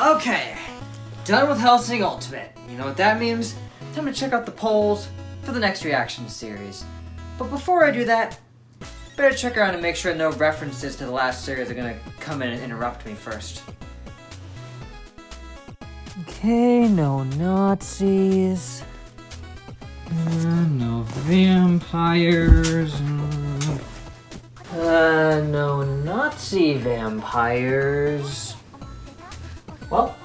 Okay, done with Hellsing Ultimate. You know what that means? Time to check out the polls for the next reaction series. But before I do that, better check around and make sure no references to the last series are gonna come in and interrupt me first. Okay, no Nazis. No vampires. No Nazi vampires. Well,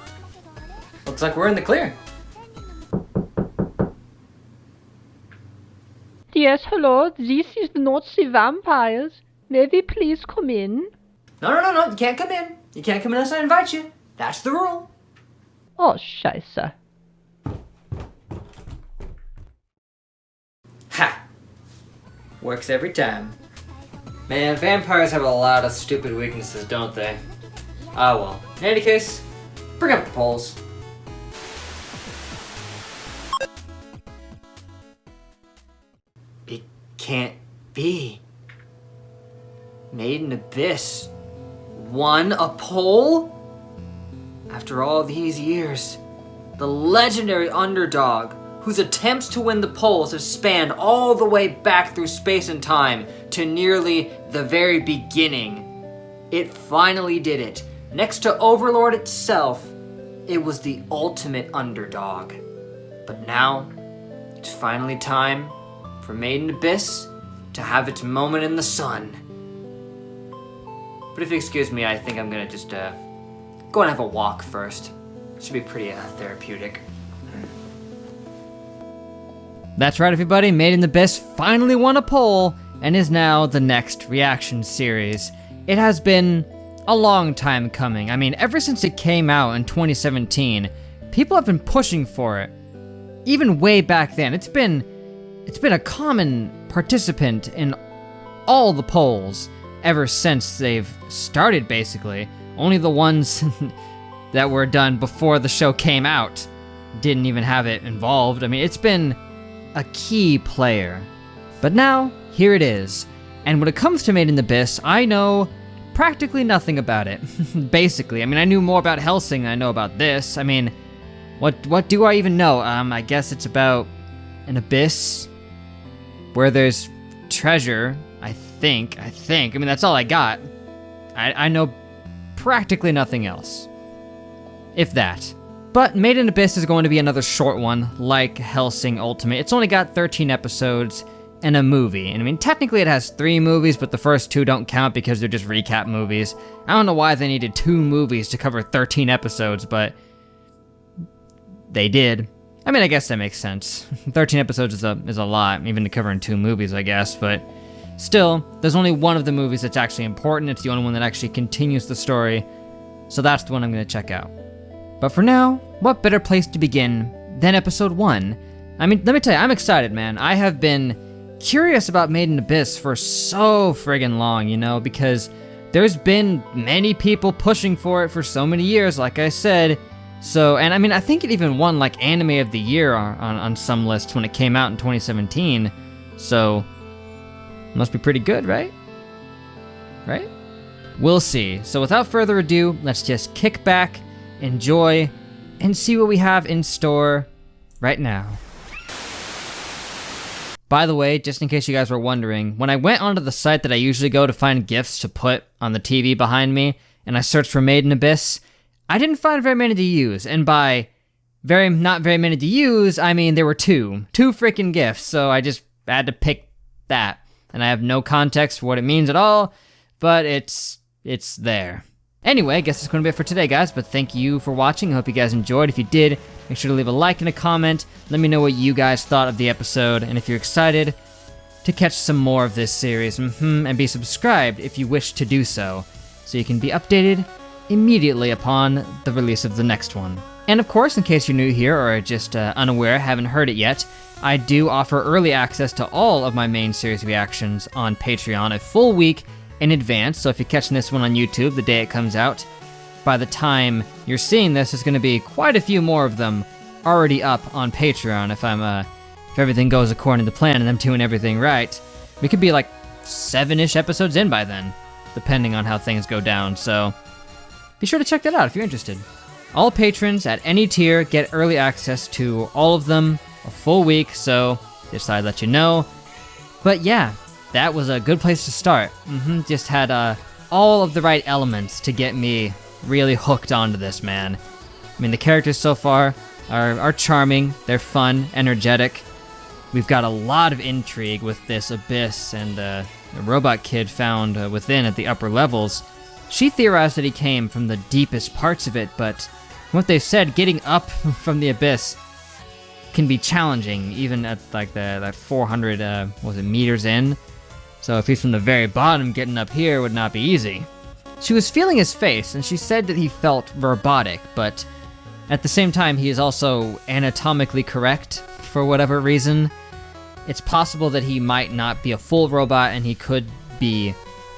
looks like we're in the clear. Yes, hello, this is the Nazi vampires. May we please come in? No, you can't come in. You can't come in unless I invite you. That's the rule. Oh, scheiße. Ha! Works every time. Man, vampires have a lot of stupid weaknesses, don't they? Ah well. In any case, bring up the polls. It can't be. Made in Abyss won a poll? After all these years, the legendary underdog whose attempts to win the polls have spanned all the way back through space and time to nearly the very beginning. It finally did it. Next to Overlord itself, it was the ultimate underdog. But now, it's finally time for Made in Abyss to have its moment in the sun. But if you excuse me, I think I'm gonna just go and have a walk first. Should be pretty therapeutic. That's right, everybody. Made in Abyss finally won a poll and is now the next reaction series. It has been a long time coming. I mean, ever since it came out in 2017, people have been pushing for it. Even way back then, it's been a common participant in all the polls ever since they've started, basically. Only the ones that were done before the show came out didn't even have it involved. I mean, it's been a key player. But now, here it is. And when it comes to Made in Abyss, I know practically nothing about it. Basically. I mean, I knew more about Hellsing than I know about this. I mean, what do I even know? I guess it's about an abyss where there's treasure, I think. I mean, that's all I got. I know practically nothing else. If that. But Made in Abyss is going to be another short one, like Hellsing Ultimate. It's only got 13 episodes and a movie. And I mean, technically it has 3 movies, but the first 2 don't count because they're just recap movies. I don't know why they needed 2 movies to cover 13 episodes, but they did. I mean, I guess that makes sense. 13 episodes is a lot, even to cover in 2 movies, I guess, but still, there's only one of the movies that's actually important. It's the only one that actually continues the story, so that's the one I'm going to check out. But for now, what better place to begin than episode 1? I mean, let me tell you, I'm excited, man. I have been curious about Made in Abyss for so friggin' long, you know, because there's been many people pushing for it for so many years, like I said. So, and I mean, I think it even won, like, Anime of the Year on some lists when it came out in 2017. So, must be pretty good, right? Right? We'll see. So without further ado, let's just kick back, enjoy, and see what we have in store right now. By the way, just in case you guys were wondering, when I went onto the site that I usually go to find GIFs to put on the TV behind me, and I searched for Made in Abyss, I didn't find very many to use, and by not very many to use, I mean there were 2 freaking GIFs, so I just had to pick that. And I have no context for what it means at all, but it's there. Anyway, I guess that's going to be it for today, guys, but thank you for watching. I hope you guys enjoyed. If you did, make sure to leave a like and a comment. Let me know what you guys thought of the episode, and if you're excited to catch some more of this series, and be subscribed if you wish to do so you can be updated immediately upon the release of the next one. And of course, in case you're new here or just unaware, haven't heard it yet, I do offer early access to all of my main series reactions on Patreon a full week in advance. So if you're catching this one on YouTube the day it comes out, by the time you're seeing this, there's going to be quite a few more of them already up on Patreon if everything goes according to plan and I'm doing everything right. We could be like 7-ish episodes in by then, depending on how things go down. So be sure to check that out if you're interested. All patrons at any tier get early access to all of them a full week, so just thought I'd let you know. But yeah, that was a good place to start. Just had all of the right elements to get me really hooked onto this, man. I mean, the characters so far are charming, they're fun, energetic. We've got a lot of intrigue with this abyss and the robot kid found within at the upper levels. She theorized that he came from the deepest parts of it, but from what they've said, getting up from the abyss can be challenging, even at like that 400 meters in. So if he's from the very bottom, getting up here would not be easy. She was feeling his face, and she said that he felt robotic, but at the same time, he is also anatomically correct for whatever reason. It's possible that he might not be a full robot, and he could be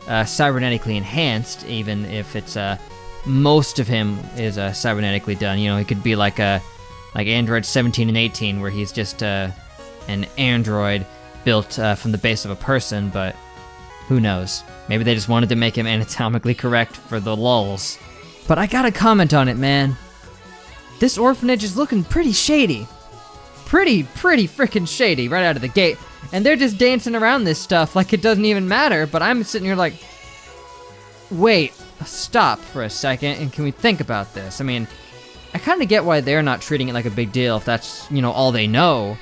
cybernetically enhanced, even if it's most of him is cybernetically done. You know, he could be like Android 17 and 18, where he's just an android built from the base of a person, but who knows? Maybe they just wanted to make him anatomically correct for the lulz. But I gotta comment on it, man. This orphanage is looking pretty shady. Pretty freaking shady right out of the gate. And they're just dancing around this stuff like it doesn't even matter, but I'm sitting here like, wait, stop for a second, and can we think about this? I mean, I kind of get why they're not treating it like a big deal if that's, you know, all they know.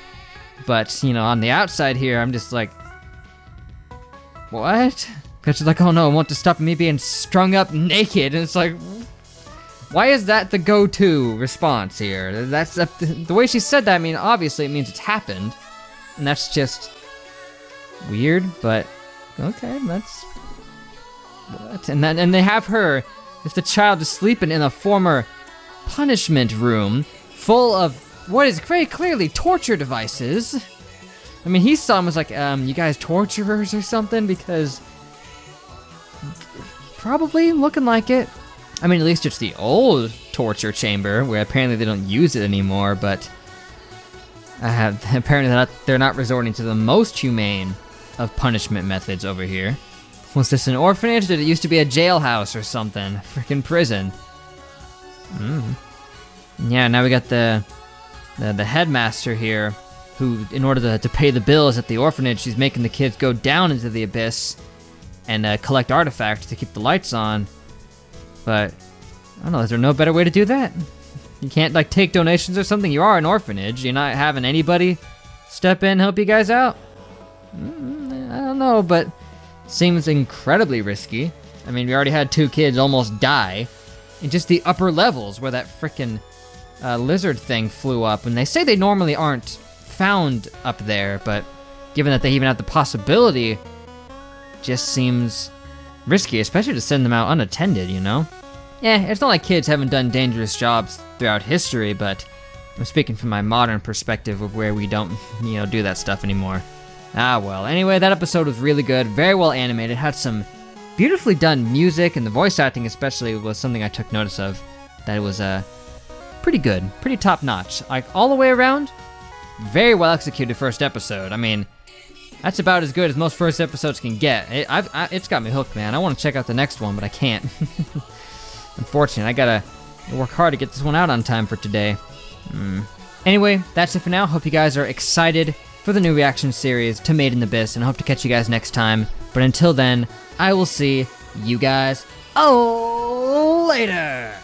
But, you know, on the outside here, I'm just like, what? Because she's like, oh no, I want to stop me being strung up naked. And it's like, why is that the go-to response here? That's the way she said that. I mean, obviously it means it's happened, and that's just weird. But okay, that's what. And they have her, if the child is sleeping in a former punishment room full of what is very clearly torture devices. I mean, he saw him was like, you guys torturers or something, because probably looking like it. I mean, at least it's the old torture chamber, where apparently they don't use it anymore, but apparently they're not resorting to the most humane of punishment methods over here. Was this an orphanage? Did it used to be a jailhouse or something? Freaking prison. Yeah, now we got the headmaster here, who, in order to pay the bills at the orphanage, she's making the kids go down into the abyss and collect artifacts to keep the lights on. But, I don't know, is there no better way to do that? You can't, like, take donations or something? You are an orphanage. You're not having anybody step in and help you guys out? I don't know, but seems incredibly risky. I mean, we already had 2 kids almost die in just the upper levels where that frickin' lizard thing flew up. And they say they normally aren't found up there, but given that they even have the possibility, just seems risky, especially to send them out unattended, you know? Yeah, it's not like kids haven't done dangerous jobs throughout history, but I'm speaking from my modern perspective of where we don't, you know, do that stuff anymore. Ah, well. Anyway, that episode was really good, very well animated, had some beautifully done music, and the voice acting especially was something I took notice of. That it was pretty good, pretty top-notch. Like, all the way around, very well executed first episode. I mean, that's about as good as most first episodes can get. It's got me hooked, man. I want to check out the next one, but I can't. Unfortunately, I gotta work hard to get this one out on time for today. Anyway, that's it for now. Hope you guys are excited for the new reaction series to Made in the Abyss, and I hope to catch you guys next time. But until then, I will see you guys later.